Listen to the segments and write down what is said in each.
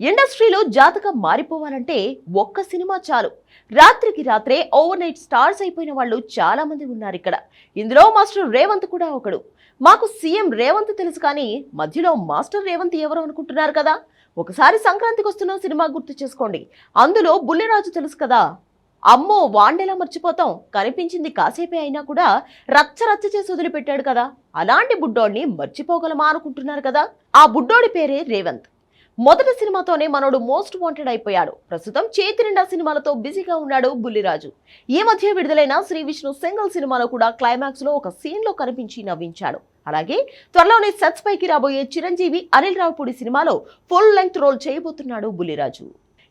ఇండస్ట్రీలో జాతకం మారిపోవాలంటే ఒక్క సినిమా చాలు. రాత్రికి రాత్రే ఓవర్ నైట్ స్టార్స్ అయిపోయిన వాళ్ళు చాలా మంది ఉన్నారు ఇక్కడ. ఇందులో మాస్టర్ రేవంత్ కూడా ఒకడు. మాకు సీఎం రేవంత్ తెలుసు కానీ మధ్యలో మాస్టర్ రేవంత్ ఎవరు అనుకుంటున్నారు కదా. ఒకసారి సంక్రాంతికి వస్తున్న సినిమా గుర్తు చేసుకోండి. అందులో బుల్లిరాజు తెలుసు కదా. అమ్మో వాండెలా మర్చిపోతాం, కనిపించింది కాసేపే అయినా కూడా రచ్చ రచ్చ చేసి వదిలిపెట్టాడు కదా. అలాంటి బుడ్డోడిని మర్చిపోగలమా అనుకుంటున్నారు కదా. ఆ బుడ్డోడి పేరే రేవంత్. మొదటి సినిమాతోనే మనోడు మోస్ట్ వాంటెడ్ అయిపోయాడు. ప్రస్తుతం చేతి నిండా సినిమాలతో బిజీగా ఉన్నాడు బుల్లిరాజు. ఈ మధ్య విడుదలైన శ్రీ విష్ణు సింగిల్ సినిమాలో కూడా క్లైమాక్స్ లో ఒక సీన్ లో కనిపించి నవ్వించాడు. అలాగే త్వరలోనే సెట్స్ పైకి రాబోయే చిరంజీవి అనిల్ రావుపూడి సినిమాలో ఫుల్ లెంగ్త్ రోల్ చేయబోతున్నాడు బుల్లిరాజు.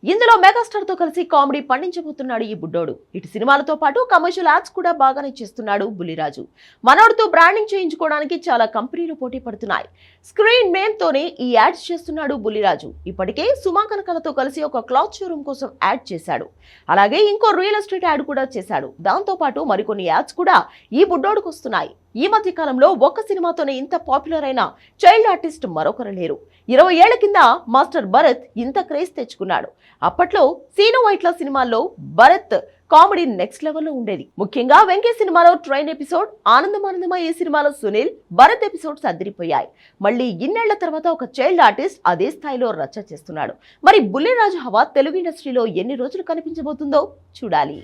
ఇందులో మెగాస్టార్ తో కలిసి కామెడీ పండించబోతున్నాడు ఈ బుడ్డోడు. ఇటు సినిమాలతో పాటు కమర్షియల్ యాడ్స్ కూడా బాగానే చేస్తున్నాడు బుల్లిరాజు. మనోడితో బ్రాండింగ్ చేయించుకోవడానికి చాలా కంపెనీలు పోటీ పడుతున్నాయి. స్క్రీన్ నేమ్ తోనే ఈ యాడ్స్ చేస్తున్నాడు బుల్లిరాజు. ఇప్పటికే సుమా కనకాలతో కలిసి ఒక క్లాత్ షోరూమ్ కోసం యాడ్ చేశాడు. అలాగే ఇంకో రియల్ ఎస్టేట్ యాడ్ కూడా చేశాడు. దాంతో పాటు మరికొన్ని యాడ్స్ కూడా ఈ బుడ్డోడుకు వస్తున్నాయి. ఈ మధ్య కాలంలో ఒక్క సినిమాతోనే ఇంత పాపులర్ అయిన చైల్డ్ ఆర్టిస్ట్ మరొకరు లేరు. 20 ఏళ్ల కింద మాస్టర్ భరత్ ఇంత క్రేజ్ తెచ్చుకున్నాడు. అప్పట్లో సీను వైట్ల సినిమాల్లో భరత్ కామెడీ నెక్స్ట్ లెవెల్లో ఉండేది. ముఖ్యంగా వెంకీ సినిమాలో ట్రైన్ ఎపిసోడ్, ఆనందమానందమా ఈ సినిమాలో సునీల్, భరత్ ఎపిసోడ్స్ అదిరిపోయాయి. మళ్ళీ ఇన్నేళ్ల తర్వాత ఒక చైల్డ్ ఆర్టిస్ట్ అదే స్థాయిలో రచ్చ చేస్తున్నాడు. మరి బుల్లిరాజు హవా తెలుగు ఇండస్ట్రీలో ఎన్ని రోజులు కనిపించబోతుందో చూడాలి.